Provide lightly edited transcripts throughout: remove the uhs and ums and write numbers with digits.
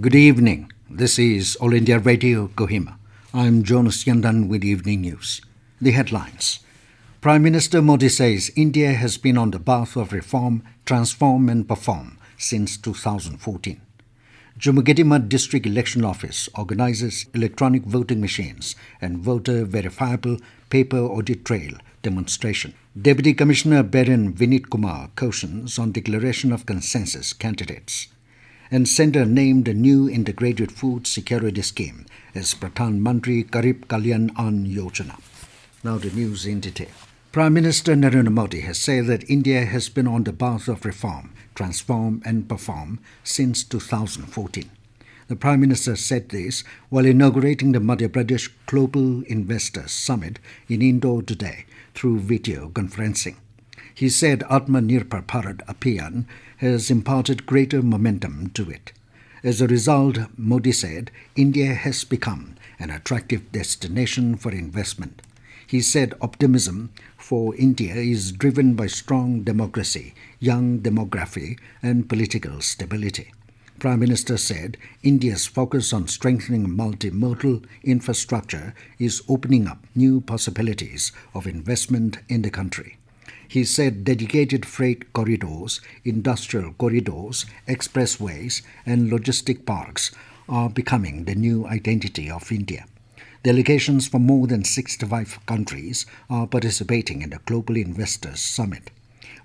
Good evening. This is All India Radio Kohima. I'm Jonas Yandan with Evening News. The headlines. Prime Minister Modi says India has been on the path of reform, transform and perform since 2014. Chumoukedima District Election Office organizes electronic voting machines and voter verifiable paper audit trail demonstration. Deputy Commissioner of Peren Vineet Kumar cautions on declaration of consensus candidates. And Centre named a new integrated food security scheme as Pradhan Mantri Garib Kalyan Yojana. Now the news in detail. Prime Minister Narendra Modi has said that India has been on the path of reform, transform and perform since 2014. The Prime Minister said this while inaugurating the Madhya Pradesh Global Investors Summit in Indore today through video conferencing. He said Atmanirbhar Bharat Abhiyan has imparted greater momentum to it. As a result, Modi said, India has become an attractive destination for investment. He said optimism for India is driven by strong democracy, young demography and political stability. Prime Minister said India's focus on strengthening multimodal infrastructure is opening up new possibilities of investment in the country. He said dedicated freight corridors, industrial corridors, expressways and logistic parks are becoming the new identity of India. Delegations from more than 65 countries are participating in the Global Investors Summit.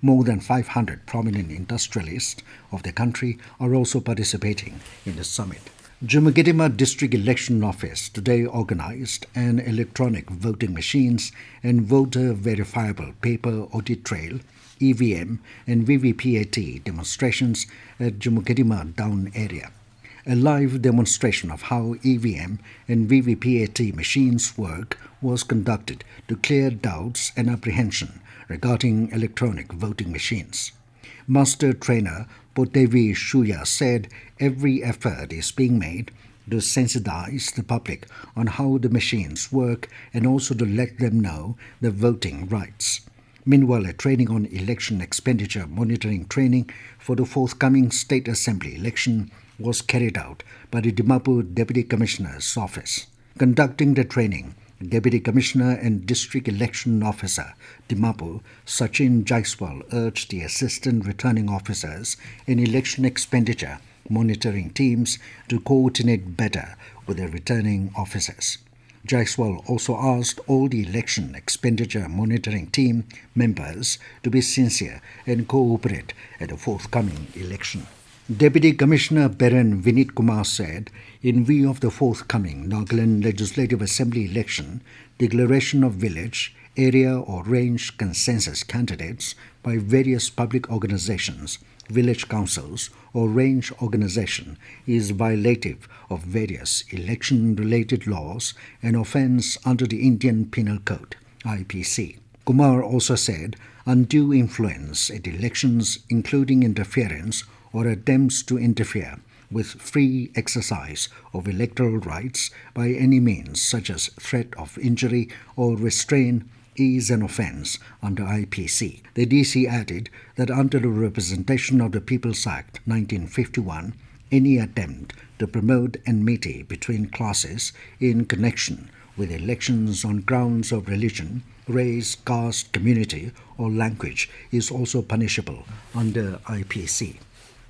More than 500 prominent industrialists of the country are also participating in the summit. Chumoukedima District Election Office today organized an electronic voting machines and voter verifiable paper audit trail (EVM) and VVPAT demonstrations at Chumoukedima Down area. A live demonstration of how EVM and VVPAT machines work was conducted to clear doubts and apprehension regarding electronic voting machines. Master trainer Potevi Shuya said every effort is being made to sensitize the public on how the machines work and also to let them know the voting rights. Meanwhile, a training on election expenditure monitoring training for the forthcoming State Assembly election was carried out by the Dimapur Deputy Commissioner's Office. Conducting the training, Deputy Commissioner and District Election Officer, Dimapur, Sachin Jaiswal urged the Assistant Returning Officers and Election Expenditure monitoring teams to coordinate better with the returning officers. Jaiswal also asked all the Election Expenditure Monitoring Team members to be sincere and cooperate at the forthcoming election. Deputy Commissioner Peren Vineet Kumar said, in view of the forthcoming Nagaland Legislative Assembly election, declaration of village, area or range consensus candidates by various public organizations, village councils or range organization is violative of various election-related laws and offence under the Indian Penal Code, IPC. Kumar also said, undue influence at elections including interference or attempts to interfere with free exercise of electoral rights by any means such as threat of injury or restraint is an offence under IPC. The DC added that under the Representation of the People's Act 1951, any attempt to promote enmity between classes in connection with elections on grounds of religion, race, caste, community or language is also punishable under IPC.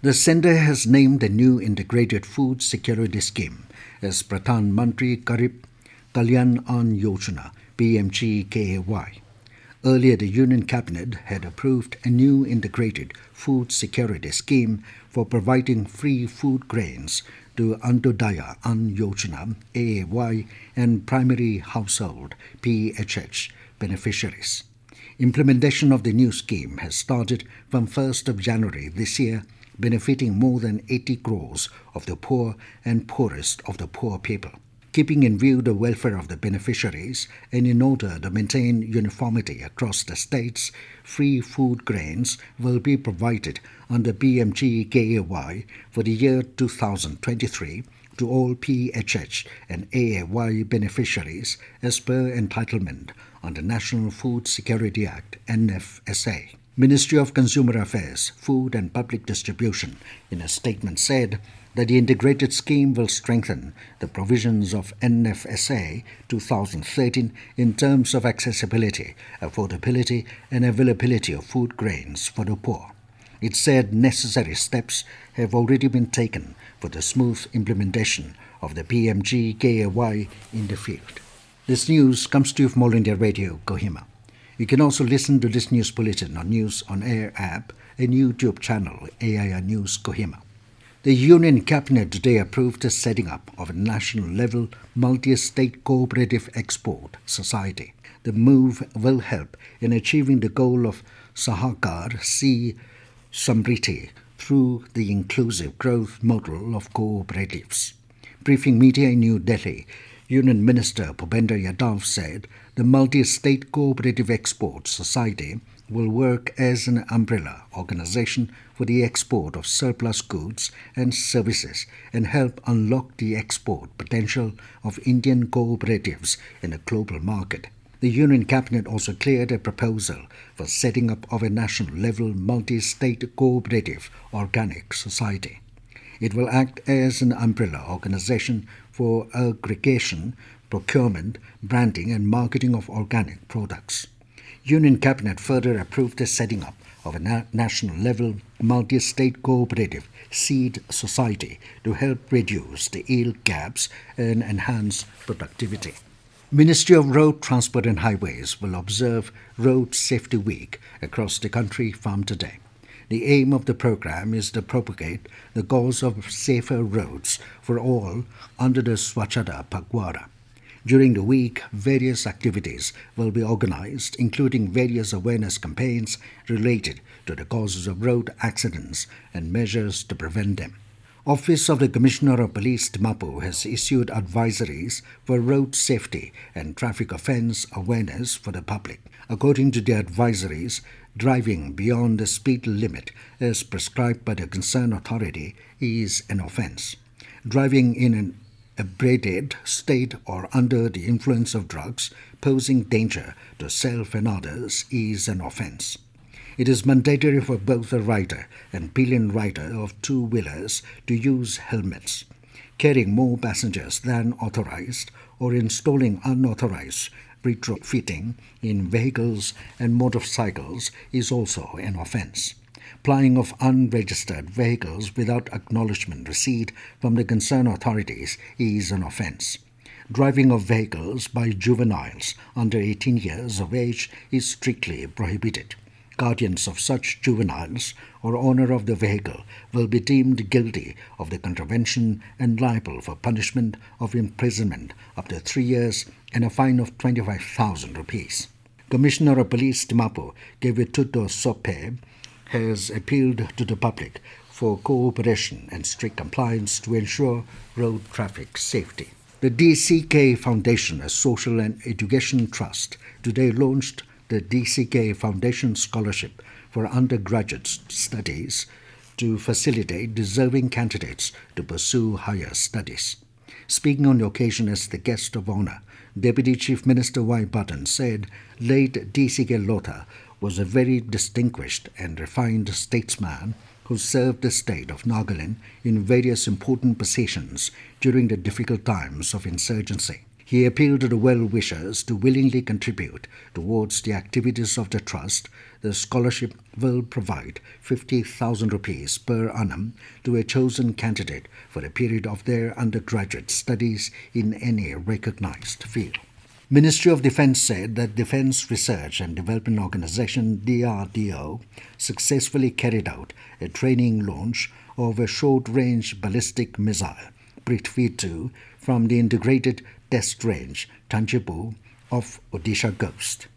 The Centre has named a new integrated food security scheme as Pradhan Mantri Garib Kalyan Yojana (PMGKAY). Earlier, the Union Cabinet had approved a new integrated food security scheme for providing free food grains to Antyodaya Yojana (AAY) and primary household (PHH) beneficiaries. Implementation of the new scheme has started from 1st of January this year, benefiting more than 80 crores of the poor and poorest of the poor people. Keeping in view the welfare of the beneficiaries and in order to maintain uniformity across the states, free food grains will be provided under PMGKAY for the year 2023 to all PHH and AAY beneficiaries as per entitlement under National Food Security Act (NFSA). Ministry of Consumer Affairs, Food and Public Distribution in a statement said that the integrated scheme will strengthen the provisions of NFSA 2013 in terms of accessibility, affordability, and availability of food grains for the poor. It said necessary steps have already been taken for the smooth implementation of the PMGKAY in the field. This news comes to you from All India Radio, Kohima. You can also listen to this news bulletin on News on Air app and YouTube channel AIR News Kohima. The Union Cabinet today approved the setting up of a national-level multi-state cooperative export society. The move will help in achieving the goal of Sahakar Si Samriti through the inclusive growth model of cooperatives. Briefing media in New Delhi, Union Minister Bhupender Yadav said the multi-state cooperative export society will work as an umbrella organization for the export of surplus goods and services and help unlock the export potential of Indian cooperatives in a global market. The Union Cabinet also cleared a proposal for setting up of a national-level multi-state cooperative organic society. It will act as an umbrella organization for aggregation, procurement, branding and marketing of organic products. Union Cabinet further approved the setting up of a national-level multi-state cooperative seed society to help reduce the yield gaps and enhance productivity. Ministry of Road Transport and Highways will observe Road Safety Week across the country from today. The aim of the program is to propagate the cause of safer roads for all under the Swachhata Pakhwara. During the week, various activities will be organized, including various awareness campaigns related to the causes of road accidents and measures to prevent them. Office of the Commissioner of Police Dimapur has issued advisories for road safety and traffic offence awareness for the public. According to the advisories, driving beyond the speed limit as prescribed by the concerned authority is an offence. Driving in an inebriated state or under the influence of drugs posing danger to self and others is an offence. It is mandatory for both the rider and pillion rider of two-wheelers to use helmets. Carrying more passengers than authorized or installing unauthorized retrofitting in vehicles and motorcycles is also an offence. Plying of unregistered vehicles without acknowledgement received from the concerned authorities is an offence. Driving of vehicles by juveniles under 18 years of age is strictly prohibited. Guardians of such juveniles or owner of the vehicle will be deemed guilty of the contravention and liable for punishment of imprisonment up to 3 years and a fine of 25,000 rupees. Commissioner of Police Dimapur Gevituto Sope has appealed to the public for cooperation and strict compliance to ensure road traffic safety. The DCK Foundation, a social and education trust, today launched the DCK Foundation Scholarship for undergraduate studies to facilitate deserving candidates to pursue higher studies. Speaking on the occasion as the guest of honor, Deputy Chief Minister Y. Pradhan said late DCK Lotha was a very distinguished and refined statesman who served the state of Nagaland in various important positions during the difficult times of insurgency. He appealed to the well-wishers to willingly contribute towards the activities of the trust. The scholarship will provide 50,000 rupees per annum to a chosen candidate for a period of their undergraduate studies in any recognized field. Ministry of Defence said that Defence Research and Development Organization DRDO successfully carried out a training launch of a short-range ballistic missile, Prithvi-2, from the Integrated Test Range, Tanjapur, of Odisha Coast.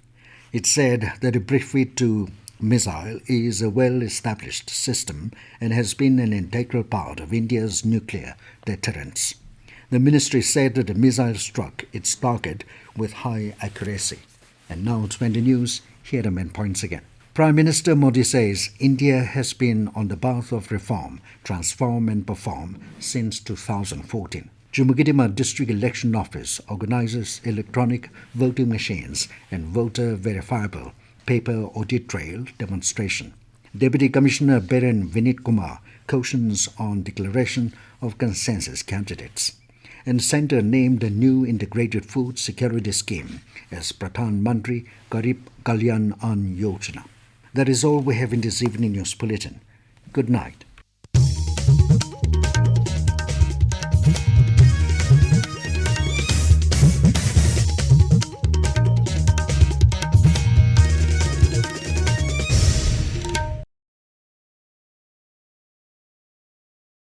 It said that the Prithvi-2 missile is a well-established system and has been an integral part of India's nuclear deterrence. The ministry said that the missile struck its target with high accuracy. And now to end the news, here are the main points again. Prime Minister Modi says India has been on the path of reform, transform and perform since 2014. Chumoukedima District Election Office organizes electronic voting machines and voter verifiable paper audit trail demonstration. Deputy Commissioner of Peren Vineet Kumar cautions on declaration of consensus candidates. And Centre named a new integrated food security scheme as Pradhan, Mantri, Garib, Kalyan and Yojana. That is all we have in this evening news bulletin. Good night.